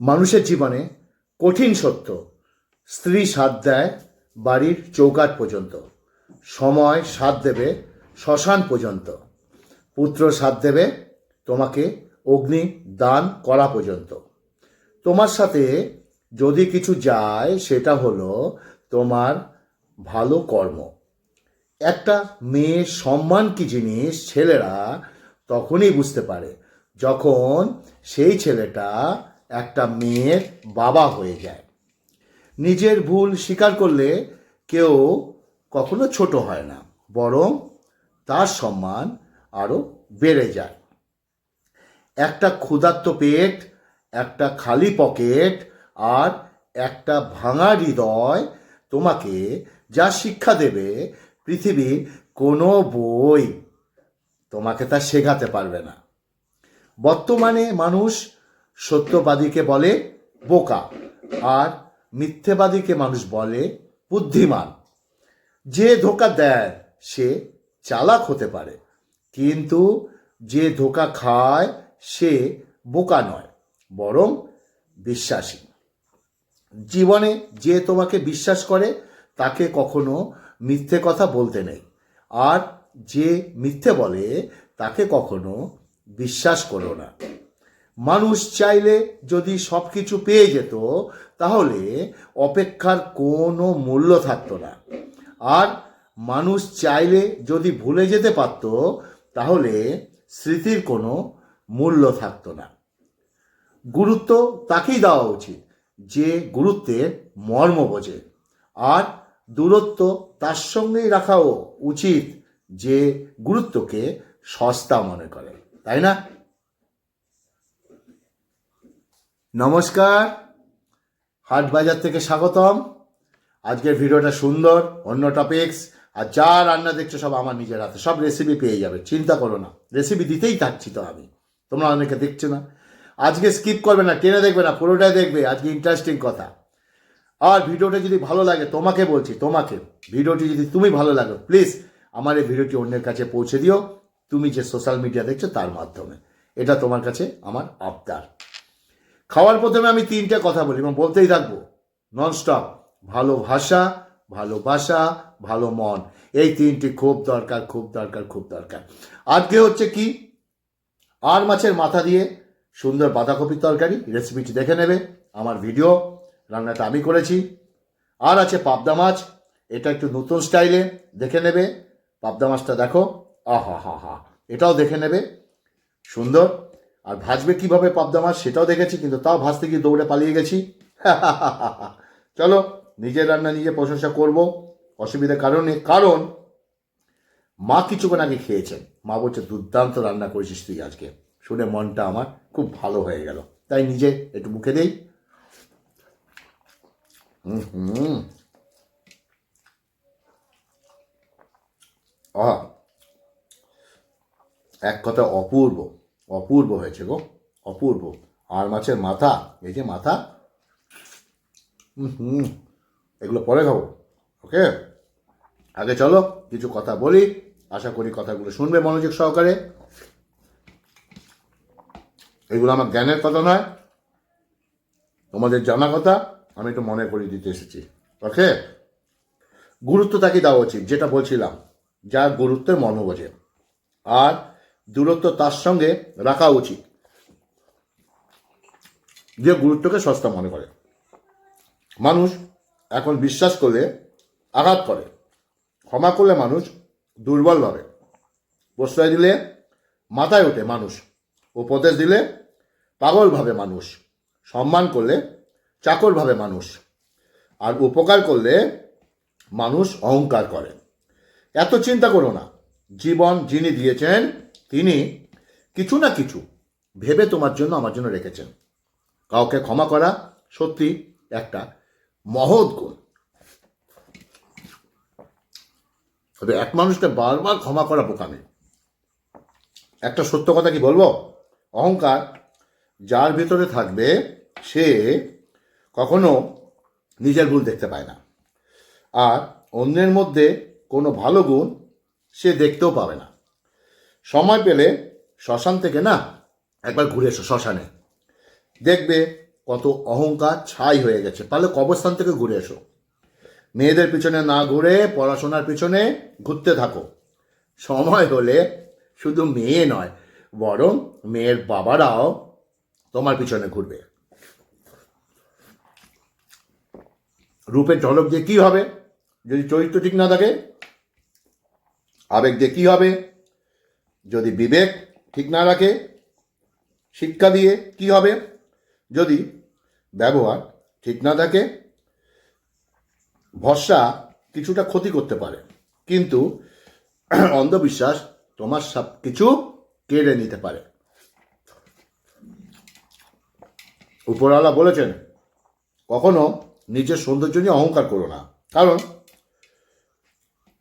মানুষের জীবনে কঠিন সত্য, স্ত্রী সাথ দেয় বাড়ির চৌকাঠ পর্যন্ত, সময় সাথ দেবে শ্মশান পর্যন্ত, পুত্র সাথ দেবে তোমাকে অগ্নি দান করা পর্যন্ত। তোমার সাথে যদি কিছু যায় সেটা হলো তোমার ভালো কর্ম। একটা মেয়ের সম্মান কি জিনিস ছেলেরা তখনই বুঝতে পারে যখন সেই ছেলেটা একটা মেয়ের বাবা হয়ে যায়। নিজের ভুল স্বীকার করলে কেউ কখনো ছোট হয় না, বরং তার সম্মান আরও বেড়ে যায়। একটা ক্ষুধার্ত পেট, একটা খালি পকেট আর একটা ভাঙা হৃদয় তোমাকে যা শিক্ষা দেবে পৃথিবীর কোনো বই তোমাকে তা শেখাতে পারবে না। বর্তমানে মানুষ সত্যবাদীকে বলে বোকা আর মিথ্যেবাদীকে মানুষ বলে বুদ্ধিমান। যে ধোঁকা দেয় সে চালাক হতে পারে, কিন্তু যে ধোঁকা খায় সে বোকা নয়, বরং বিশ্বাসী। জীবনে যে তোমাকে বিশ্বাস করে তাকে কখনো মিথ্যে কথা বলতে নেই, আর যে মিথ্যে বলে তাকে কখনো বিশ্বাস করো না। মানুষ চাইলে যদি সব কিছু পেয়ে যেত তাহলে অপেক্ষার কোনো মূল্য থাকতো না, আর মানুষ চাইলে যদি ভুলে যেতে পারত তাহলে স্মৃতির কোনো মূল্য থাকতো না। গুরুত্ব তাকেই দেওয়া উচিত যে গুরুত্বের মর্ম বোঝে, আর দূরত্ব তার সঙ্গেই রাখাও উচিত যে গুরুত্বকে সস্তা মনে করে, তাই না? নমস্কার, হাট বাজার থেকে স্বাগতম। আজকের ভিডিওটা সুন্দর, অন্য টপিকস, আর যা রান্না দেখছো সব আমার নিজের হাতে, সব রেসিপি পেয়ে যাবে, চিন্তা করো না। রেসিপি দিতেই থাকছি তো আমি, তোমরা অনেকে দেখছো না। আজকে স্কিপ করবে না, টেনে দেখবে না, পুরোটাই দেখবে, আজকে ইন্টারেস্টিং কথা। আর ভিডিওটা যদি ভালো লাগে, তোমাকে বলছি, তোমাকে ভিডিওটি যদি তুমি ভালো লাগে, প্লিজ আমার এই ভিডিওটি অন্যের কাছে পৌঁছে দিও, তুমি যে সোশ্যাল মিডিয়া দেখছো তার মাধ্যমে। এটা তোমার কাছে আমার আবদার। খাওয়ার প্রথমে আমি তিনটে কথা বলি এবং বলতেই থাকবো ননস্টপ। ভালো ভাষা, ভালোবাসা, ভালো মন, এই তিনটি খুব দরকার, খুব দরকার, খুব দরকার। আজকে হচ্ছে কি, আর মাছের মাথা দিয়ে সুন্দর বাঁধাকপির তরকারি। রেসিপিটি দেখে নেবে, আমার ভিডিও, রান্নাটা আমি করেছি। আর আছে পাবদা মাছ, এটা একটু নতুন স্টাইলে, দেখে নেবে। পাবদা মাছটা দেখো, আহা হা হা, এটাও দেখে নেবে, সুন্দর। আর ভাজবে কিভাবে পাবদা মাছ সেটাও দেখেছি, কিন্তু তাও ভাজতে গিয়ে দৌড়ে পালিয়ে গেছি। চলো, নিজের রান্না নিজে প্রশংসা করব, অসুবিধার কারণে, কারণ মা কিছুক্ষণ আগে খেয়েছেন। মা বলছে দুর্দান্ত রান্না করেছিস তুই আজকে। শুনে মনটা আমার খুব ভালো হয়ে গেল, তাই নিজে একটু মুখে দেই। আহ, এক কথা অপূর্ব, অপূর্ব হয়েছে গো, অপূর্ব। আর মাছের মাথা, এই যে মাথা, এগুলো পরে খাবো, ওকে? আগে চলো কিছু কথা বলি, আশা করি কথাগুলো শুনবে মনোযোগ সহকারে। এগুলো আমার জ্ঞানের কথা নয়, তোমাদের জানা কথা, আমি একটু মনে করিয়ে দিতে এসেছি, ওকে? গুরুত্ব তাকে দেওয়া উচিত, যেটা বলছিলাম, যার গুরুত্বের মর্ম বোঝে, আর দূরত্ব তার সঙ্গে রাখা উচিত যে গুরুত্বকে সস্তা মনে করে। মানুষ এখন বিশ্বাস করলে আঘাত করে, ক্ষমা করলে মানুষ দুর্বল ভাবে, প্রশ্রয় দিলে মাথায় ওঠে মানুষ, উপদেশ দিলে পাগল ভাবে মানুষ, সম্মান করলে চাকর ভাবে মানুষ, আর উপকার করলে মানুষ অহংকার করে। এত চিন্তা করো না, জীবন যিনি দিয়েছেন তিনি কিছু না কিছু ভেবে তোমার জন্য, আমার জন্য রেখেছেন। কাউকে ক্ষমা করা সত্যি একটা মহৎ গুণ। তবে এক মানুষকে বারবার ক্ষমা করা বোকামি। একটা সত্য কথা কি বলবো, অহংকার যার ভেতরে থাকবে সে কখনো নিজের ভুল দেখতে পায় না, আর অন্যের মধ্যে কোনো ভালো গুণ সে দেখতেও পাবে না। সময় পেলে শ্মশান থেকে না একবার ঘুরে এসো, শ্মশানে দেখবে কত অহংকার ছাই হয়ে গেছে। তাহলে কবরস্থান থেকে ঘুরে এসো, মেয়েদের পিছনে না ঘুরে পড়াশোনার পিছনে ঘুরতে থাকো। সময় হলে শুধু মেয়ে নয়, বরং মেয়ের বাবারাও তোমার পিছনে ঘুরবে। রূপের ঝলক দিয়ে কী হবে যদি চরিত্র ঠিক না থাকে? আবেগ দিয়ে কী হবে যদি বিবেক ঠিক না রাখে? শিক্ষা দিয়ে কী হবে যদি ব্যবহার ঠিক না থাকে? ভরসা কিছুটা ক্ষতি করতে পারে, কিন্তু অন্ধবিশ্বাস তোমার সব কিছু কেড়ে নিতে পারে। উপরওয়ালা বলেছেন, কখনো নিজের সৌন্দর্য নিয়ে অহংকার করো না, কারণ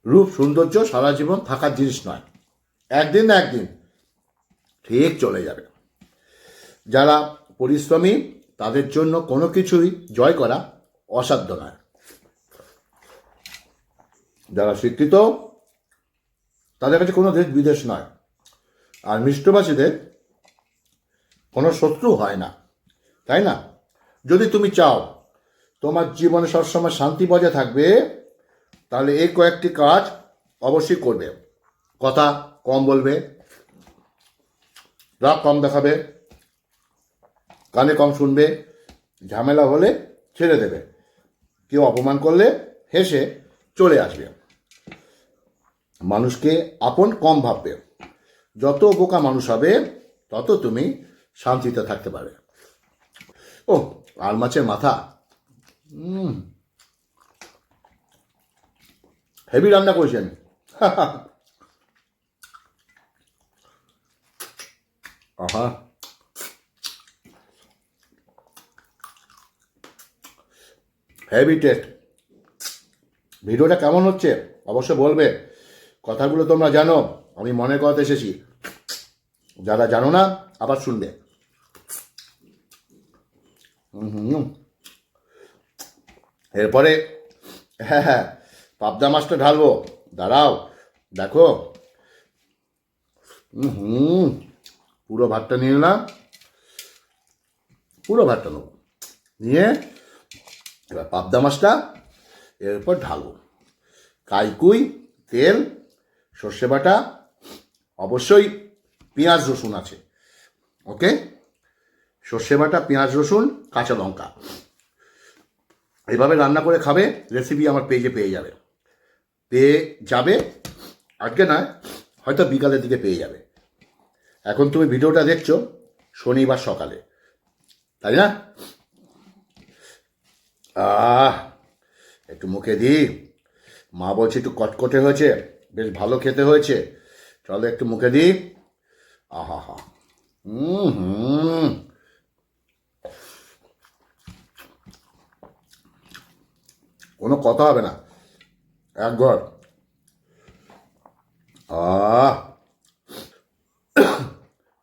রূপ সৌন্দর্য সারা জীবন থাকার জিনিস নয়, একদিন না একদিন ঠিক চলে যাবে। যারা পরিশ্রমী তাদের জন্য কোনো কিছুই জয় করা অসাধ্য নয়। যারা শিক্ষিত তাদের কাছে কোনো দেশ বিদেশ নয়, আর মিষ্টভাষীদের কোনো শত্রু হয় না, তাই না? যদি তুমি চাও তোমার জীবনে সবসময় শান্তি বজায় থাকবে, তাহলে এই কয়েকটি কাজ অবশ্যই করবে। কথা কম বলবে, রাগ কম দেখাবে, কানে কম শুনবে, ঝামেলা হলে ছেড়ে দেবে, কেউ অপমান করলে হেসে চলে আসবে, মানুষকে আপন কম ভাববে। যত বোকা মানুষ হবে তত তুমি শান্তিতে থাকতে পারবে। ও, আর মাছের মাথা হেভি রান্না করেছেন। আহা, হেভি টেস্ট। ভিডিওটা কেমন হচ্ছে অবশ্যই বলবে। কথাগুলো তোমরা জানো, আমি মনে করতে এসেছি। যারা জানো না আবার শুনবে। এরপরে হ্যাঁ, পাবদা মাছটা ঢালবো, দাঁড়াও দেখো। পুরো ভাতটা নিয়ে নিলাম, পুরো ভাতটা নেব, নিয়ে এবার পাবদা মাছটা এরপর ঢালবো। কাইকুই, তেল, সর্ষে বাটা, অবশ্যই পেঁয়াজ রসুন আছে। ওকে, সর্ষে বাটা, পেঁয়াজ রসুন, কাঁচা লঙ্কা। এভাবে রান্না করে খাবে, রেসিপি আমার পেজে পেয়ে যাবে। আজকে নয়, হয়তো বিকালের দিকে পেয়ে যাবে। এখন তুমি ভিডিওটা দেখছো শনিবার সকালে, তাই না? একটু মুখে দিই। মা বলছে একটু কটকটে হয়েছে, বেশ ভালো খেতে হয়েছে, চলো একটু মুখে দিই। আহা হা, কোনো কথা হবে না, এক ঘর।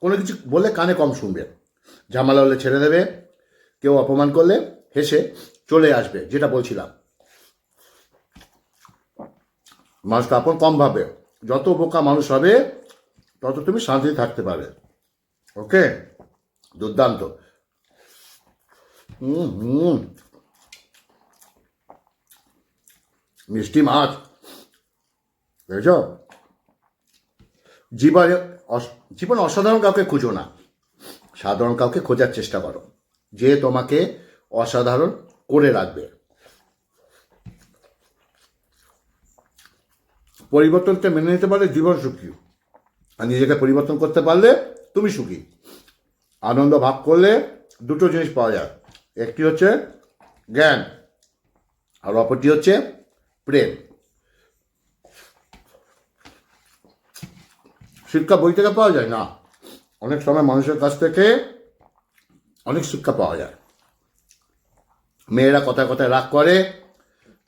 কোনো কিছু বললে কানে কম শুনবে, ঝামেলা হলে ছেড়ে দেবে, কেউ অপমান করলে হেসে চলে আসবে। যেটা বলছিলাম, মানুষটা আপন কম ভাবে। যত বোকা মানুষ হবে তত তুমি শান্তিতে থাকতে পারবে। ওকে, দুর্দান্ত। মিষ্টি মাছ, বুঝেছ? জীবনে অসাধারণ কাউকে খুঁজো না, সাধারণ কাউকে খোঁজার চেষ্টা করো, যে তোমাকে অসাধারণ করে রাখবে। পরিবর্তনকে মেনে নিতে পারলে জীবন সুখী, আর নিজেকে পরিবর্তন করতে পারলে তুমি সুখী। আনন্দ ভাগ করলে দুটো জিনিস পাওয়া যায়, একটি হচ্ছে জ্ঞান আর অপরটি হচ্ছে প্রেম। শিক্ষা বই থেকে পাওয়া যায় না, অনেক সময় মানুষের কাছ থেকে অনেক শিক্ষা পাওয়া যায়। মেয়েরা কথায় কথায় রাগ করে,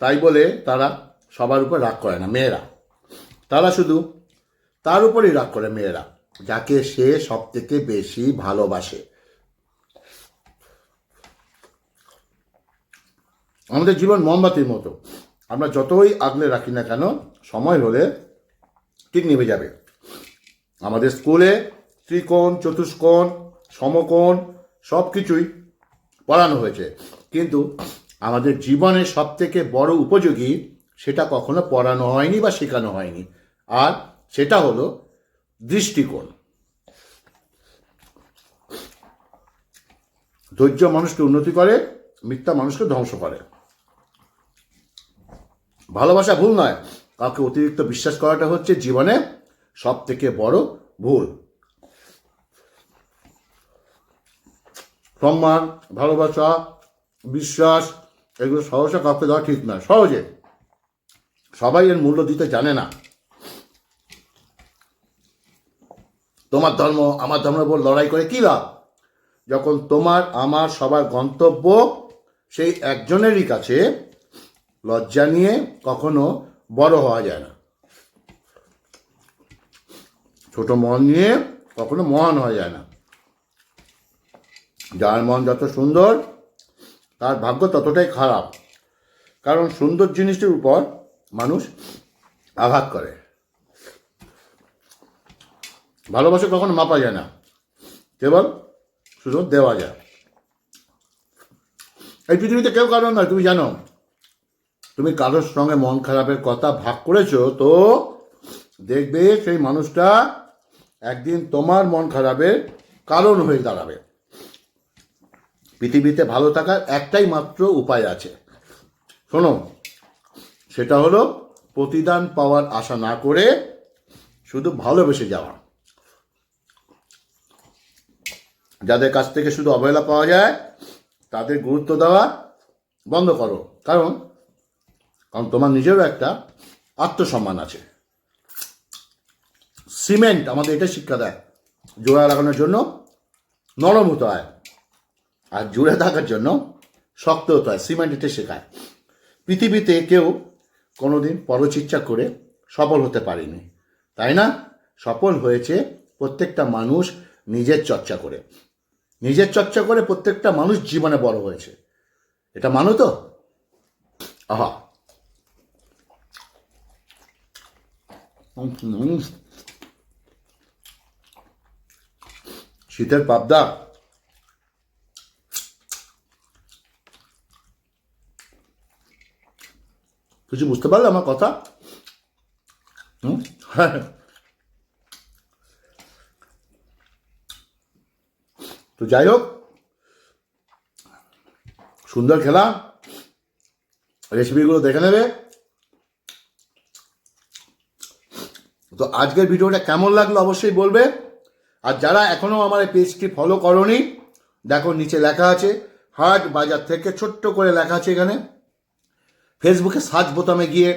তাই বলে তারা সবার উপর রাগ করে না। মেয়েরা তারা শুধু তার উপরই রাগ করে, মেয়েরা যাকে সে সব থেকে বেশি ভালোবাসে। আমাদের জীবন মোমবাতির মতো, আমরা যতই আগলে রাখি না কেন, সময় হলে ঠিক নিভে যাবে। আমাদের স্কুলে ত্রিকোণ, চতুষ্কোণ, সমকোণ সব কিছুই পড়ানো হয়েছে, কিন্তু আমাদের জীবনের সব থেকে বড় উপযোগী সেটা কখনো পড়ানো হয়নি বা শেখানো হয়নি, আর সেটা হলো দৃষ্টিকোণ। ধৈর্য মানুষকে উন্নতি করে, মিথ্যা মানুষকে ধ্বংস করে। ভালোবাসা ভুল নয়, কাউকে অতিরিক্ত বিশ্বাস করাটা হচ্ছে জীবনে সব থেকে বড় ভুল। সম্মান, ভালোবাসা, বিশ্বাস এগুলো সহসা কাউকে দেওয়া ঠিক নয়। সহজে সবাই এর মূল্য দিতে জানে না। তোমার ধর্ম আমার ধর্মের উপর লড়াই করে কী লাভ, যখন তোমার আমার সবার গন্তব্য সেই একজনেরই কাছে। লজ্জা নিয়ে কখনো বড় হওয়া যায় না, ছোট মন নিয়ে কখনো মহান হওয়া যায় না। যার মন যত সুন্দর তার ভাগ্য ততটাই খারাপ, কারণ সুন্দর জিনিসটির উপর মানুষ আঘাত করে। ভালোবাসা কখনো মাপা যায় না, কেবল শুধু দেওয়া যায়। এই পৃথিবীতে কেউ কারণ নয়, তুমি জানো। তুমি কারোর সঙ্গে মন খারাপের কথা ভাগ করেছো, তো দেখবে সেই মানুষটা একদিন তোমার মন খারাপের কারণ হয়ে দাঁড়াবে। পৃথিবীতে ভালো থাকার একটাই মাত্র উপায় আছে, শোনো, সেটা হলো প্রতিদান পাওয়ার আশা না করে শুধু ভালোবেসে যাওয়া। যাদের কাছ থেকে শুধু অবহেলা পাওয়া যায় তাদের গুরুত্ব দেওয়া বন্ধ করো, কারণ তোমার নিজেরও একটা আত্মসম্মান আছে। সিমেন্ট আমাদের এটা শিক্ষা দেয়, জোড়া লাগানোর জন্য নরম হতে হয়, আর জুড়ে থাকার জন্য শক্ত হতে হয়। সিমেন্ট এটা শেখায়। পৃথিবীতে কেউ কোনোদিন পরচিৎসা করে সফল হতে পারেনি, তাই না? সফল হয়েছে প্রত্যেকটা মানুষ নিজের চর্চা করে। নিজের চর্চা করে প্রত্যেকটা মানুষ জীবনে বড় হয়েছে, এটা মানো তো? আহা, শীতের পাবদা। কিছু বুঝতে পারলে আমার কথা? তো যাই হোক, সুন্দর খেলা, রেসিপিগুলো দেখে নেবে। তো আজকের ভিডিওটা কেমন লাগলো অবশ্যই বলবে। আর যারা এখনও আমার এই পেজটি ফলো করনি, দেখো নিচে লেখা আছে হাট বাজার থেকে, ছোট্ট করে লেখা আছে এখানে। ফেসবুকে সার্চ বোতামে গিয়ে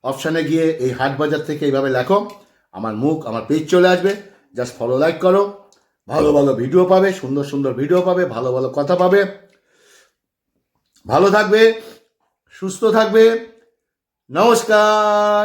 অপশানে গিয়ে এই হাট বাজার থেকে এইভাবে লেখো, আমার মুখ, আমার পেজ চলে আসবে। জাস্ট ফলো লাইক করো, ভালো ভালো ভিডিও পাবে, সুন্দর সুন্দর ভিডিও পাবে, ভালো ভালো কথা পাবে। ভালো থাকবে, সুস্থ থাকবে। নমস্কার।